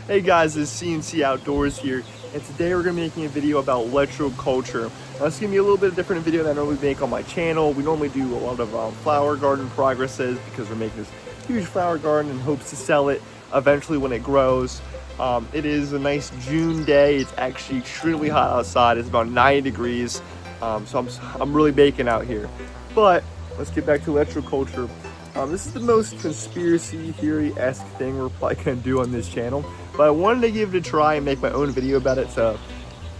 Hey guys, it's CNC Outdoors here, and today we're going to be making a video about Electro-Culture. Now, this is going to be a little bit different video than I normally make on my channel. We normally do a lot of flower garden progresses because we're making this huge flower garden in hopes to sell it eventually when it grows. It is a nice June day. It's actually extremely hot outside. It's about 90 degrees, so I'm really baking out here. But let's get back to Electro-Culture. This is the most conspiracy theory-esque thing we're probably going to do on this channel, but I wanted to give it a try and make my own video about it to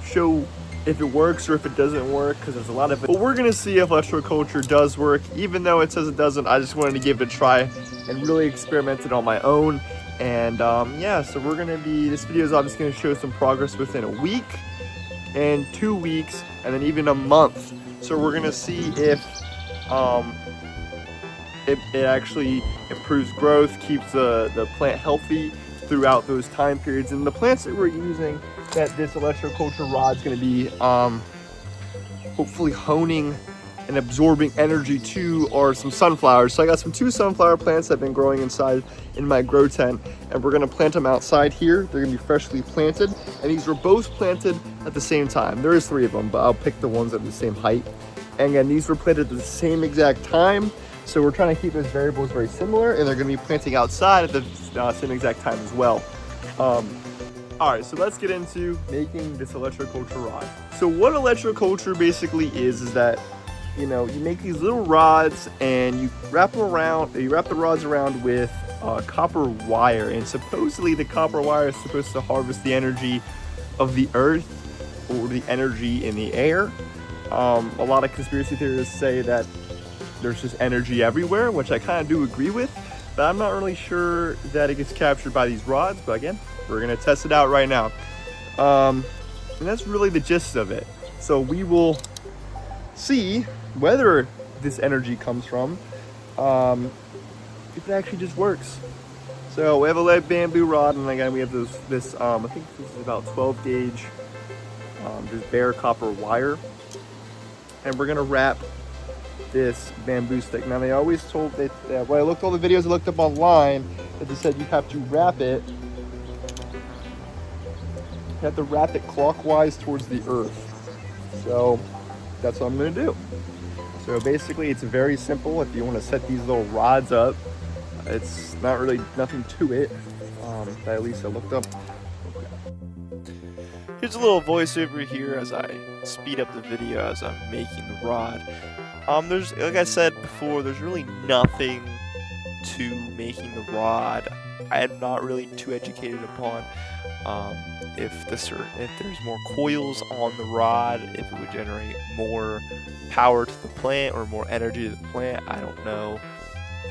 show if it works or if it doesn't work, because there's a lot of it. But we're going to see if Electro-Culture does work. Even though it says it doesn't, I just wanted to give it a try and really experiment it on my own. And yeah, so we're going to be, this video is obviously going to show some progress within a week and 2 weeks and then even a month. So we're going to see if it actually improves growth, keeps the plant healthy throughout those time periods. And the plants that we're using, that this Electro-Culture rod is going to be hopefully honing and absorbing energy to, are some sunflowers. So I got two sunflower plants that have been growing inside in my grow tent, and we're going to plant them outside here. They're going to be freshly planted, and these were both planted at the same time. There is 3 of them, but I'll pick the ones at the same height. And again, these were planted at the same exact time. So we're trying to keep those variables very similar, and they're going to be planting outside at the same exact time as well. All right, so let's get into making this Electro-Culture rod. So what Electro-Culture basically is that, you know, you make these little rods and you wrap them around. You wrap the rods around with copper wire, and supposedly the copper wire is supposed to harvest the energy of the earth or the energy in the air. A lot of conspiracy theorists say that there's just energy everywhere, which I kind of do agree with, but I'm not really sure that it gets captured by these rods. But again, we're going to test it out right now. And that's really the gist of it. So we will see whether this energy comes from, if it actually just works. So we have a lead bamboo rod, and again we have this I think this is about 12 gauge, just bare copper wire, and we're going to wrap this bamboo stick. Now they always told that when I looked all the videos I looked up online, that they said you have to wrap it clockwise towards the earth. So that's what I'm going to do. So basically it's very simple. If you want to set these little rods up, it's not really nothing to it, that at least I looked up. Here's a little voiceover here as I speed up the video as I'm making the rod. There's, like I said before, there's really nothing to making the rod. I am not really too educated upon if there's more coils on the rod, if it would generate more power to the plant or more energy to the plant. I don't know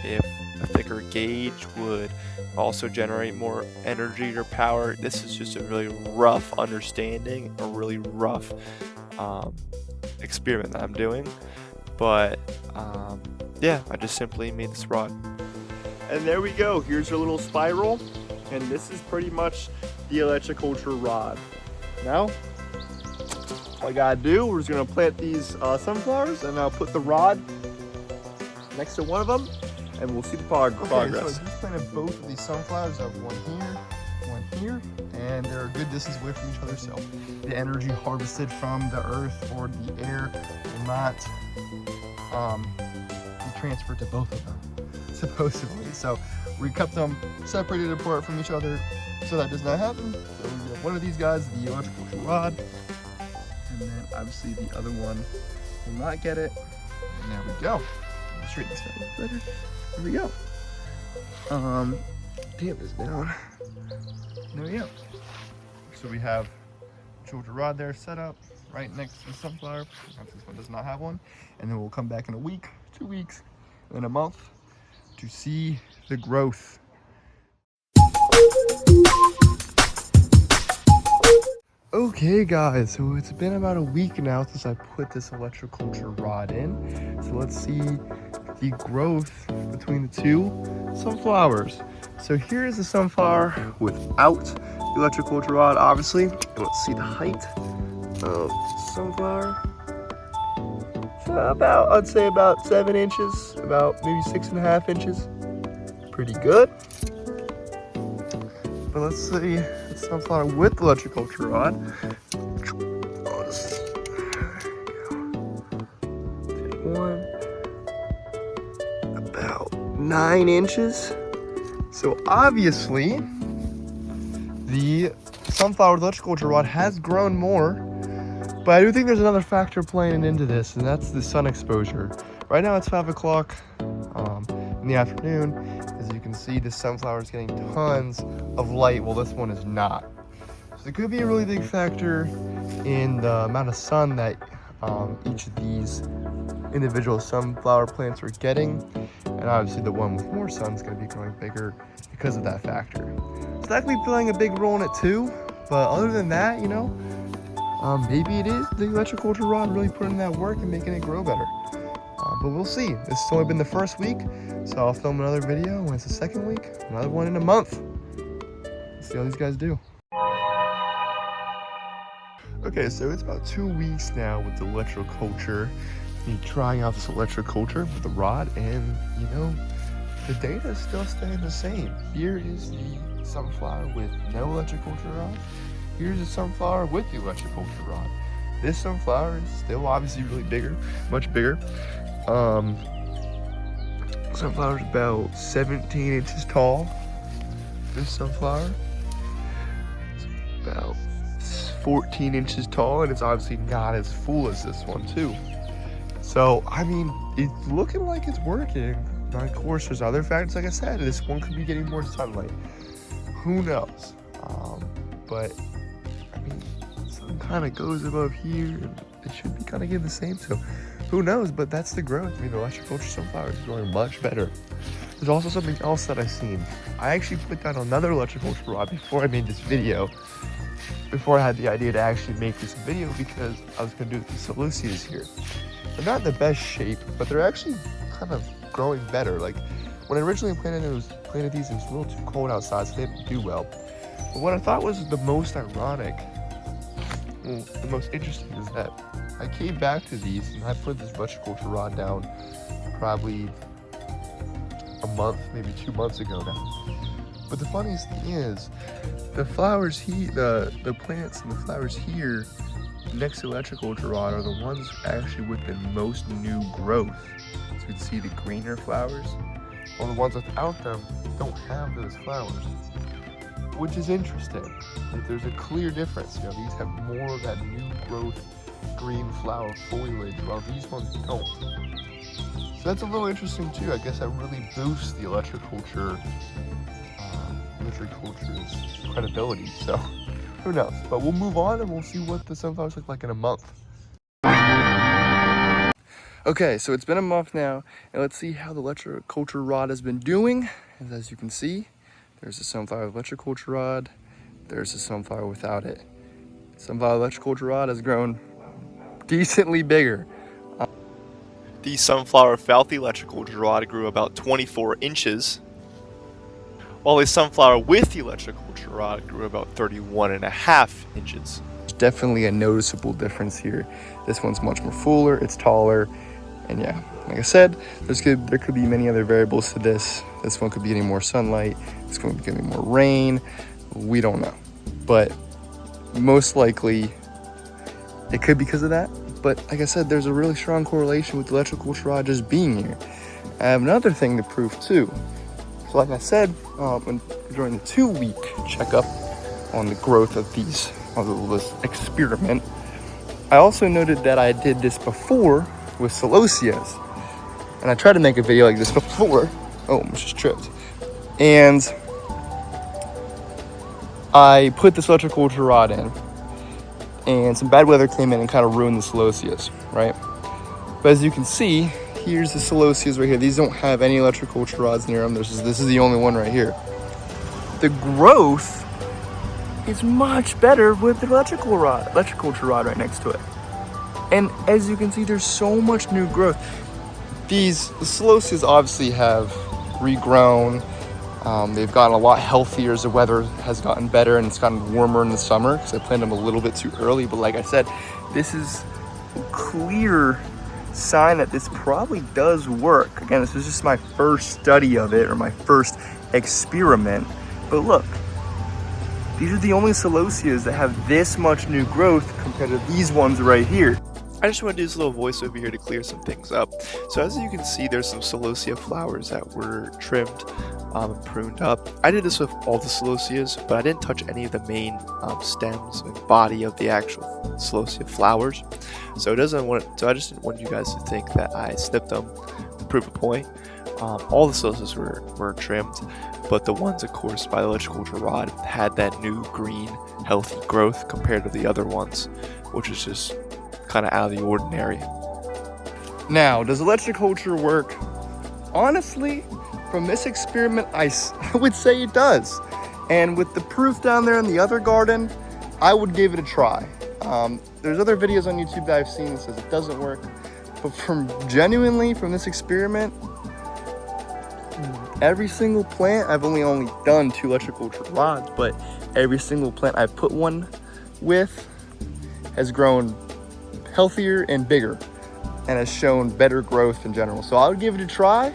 if a thicker gauge would also generate more energy or power. This is just a really rough understanding, a really rough experiment that I'm doing. But yeah, I just simply made this rod. And there we go. Here's your little spiral, and this is pretty much the Electro-Culture rod. Now, all I gotta do, we're just gonna plant these sunflowers, and I'll put the rod next to one of them, and we'll see the progress. So I just planted both of these sunflowers. I have one here, and they're a good distance away from each other, so the energy harvested from the earth or the air will not be transferred to both of them, supposedly. So we kept them separated apart from each other so that does not happen. So we have one of these guys, the Electro-Culture rod, and then obviously the other one will not get it. And there we go. I'll straighten this out a little better. There we go. Damp this down. There we go. So we have Electro-Culture rod there set up right next to the sunflower. This one does not have one. And then we'll come back in a week, 2 weeks, and a month to see the growth. Okay guys, so it's been about a week now since I put this Electro-Culture rod in. So let's see the growth between the two sunflowers. So here is the sunflower without the Electro-Culture rod, obviously. And let's see the height of the sunflower. So I'd say about 7 inches, about maybe 6.5 inches. Pretty good. But let's see the sunflower with the Electro-Culture rod. One, about 9 inches. So obviously, the sunflower with Electro-Culture rod has grown more, but I do think there's another factor playing into this, and that's the sun exposure. Right now it's 5 o'clock in the afternoon. As you can see, the sunflower is getting tons of light, while this one is not. So it could be a really big factor in the amount of sun that each of these individual sunflower plants are getting, and obviously the one with more sun is going to be growing bigger because of that factor. So that could be playing a big role in it too, but other than that, you know, maybe it is the Electro-Culture rod really putting in that work and making it grow better. But we'll see. This has only been the first week, so I'll film another video when it's the second week, another one in a month. Let's see how these guys do. Okay, so it's about 2 weeks now with the Electro-Culture. Me trying out this Electro-Culture with the rod, and you know, the data is still staying the same. Here is the sunflower with no Electro-Culture rod. Here's the sunflower with the Electro-Culture rod. This sunflower is still obviously really bigger, much bigger. Sunflower's about 17 inches tall. This sunflower is about 14 inches tall, and it's obviously not as full as this one too. So, I mean, it's looking like it's working. Now, of course, there's other factors, like I said. This one could be getting more sunlight. Who knows? But, I mean, the sun kind of goes above here, and it should be kind of getting the same. So, who knows? But that's the growth. I mean, the Electro-Culture sunflower is growing much better. There's also something else that I've seen. I actually put down another Electro-Culture rod before I made this video. Before I had the idea to actually make this video, because I was going to do the Celoseas here. They're not in the best shape, but they're actually kind of growing better. Like, when I originally planted these, it was a little too cold outside, so they didn't do well. But what I thought was the most ironic, well, the most interesting, is that I came back to these and I put this Electro-Culture rod down probably a month, maybe 2 months ago now. But the funniest thing is, the flowers here, the plants and the flowers here next to Electro-Culture rod are the ones actually with the most new growth. So you can see the greener flowers, while the ones without them don't have those flowers, which is interesting. Like, there's a clear difference. You know, these have more of that new growth green flower foliage, while these ones don't. So that's a little interesting too. I guess that really boosts the Electro-Culture's credibility. So who knows? But we'll move on and we'll see what the sunflowers look like in a month. Okay, so it's been a month now, and let's see how the Electro-Culture rod has been doing. And as you can see, there's a sunflower with Electro-Culture rod. There's a sunflower without it. Sunflower Electro-Culture rod has grown decently bigger. The sunflower without the Electro-Culture rod grew about 24 inches, while the sunflower with the Electro-Culture rod grew about 31.5 inches. There's definitely a noticeable difference here. This one's much more fuller, it's taller, and yeah, like I said, there could be many other variables to this. This one could be getting more sunlight, this one could be getting more rain, we don't know. But most likely, it could be because of that. But like I said, there's a really strong correlation with the Electro-Culture rod just being here. I have another thing to prove too. So like I said, during the 2-week checkup on the growth of this experiment, I also noted that I did this before with Celoseas. And I tried to make a video like this before. Oh, almost just tripped. And I put this Electro-Culture rod in, and some bad weather came in and kind of ruined the Celoseas, right? But as you can see, here's the Celoseas right here. These don't have any Electro-Culture rods near them. This is the only one right here. The growth is much better with the Electro-Culture rod right next to it. And as you can see, there's so much new growth. The Celoseas obviously have regrown. They've gotten a lot healthier as the weather has gotten better and it's gotten warmer in the summer, because I planted them a little bit too early. But like I said, this is a clear sign that this probably does work. Again, this is just my first study of it, or my first experiment. But look, These are the only celosias that have this much new growth compared to these ones right here. I just want to do this little voiceover here to clear some things up. So as you can see, there's some celosia flowers that were trimmed and pruned up. I did this with all the celosias, but I didn't touch any of the main stems and body of the actual celosia flowers. So I just didn't want you guys to think that I snipped them to prove a point. All the celosias were trimmed, but the ones, of course, by the Electro-Culture rod had that new green, healthy growth compared to the other ones, which is just kind of out of the ordinary. Now, does Electro-Culture work? Honestly, from this experiment, I would say it does. And with the proof down there in the other garden, I would give it a try. There's other videos on YouTube that I've seen that says it doesn't work, but from this experiment, every single plant, I've only done 2 Electro-Culture rods, but every single plant I've put one with has grown healthier and bigger and has shown better growth in general. So I would give it a try.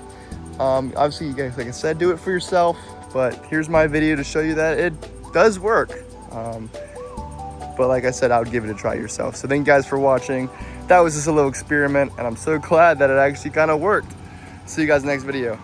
Obviously, you guys, like I said, do it for yourself, but here's my video to show you that it does work. But like I said, I would give it a try yourself. So thank you guys for watching. That was just a little experiment, and I'm so glad that it actually kind of worked. See you guys in the next video.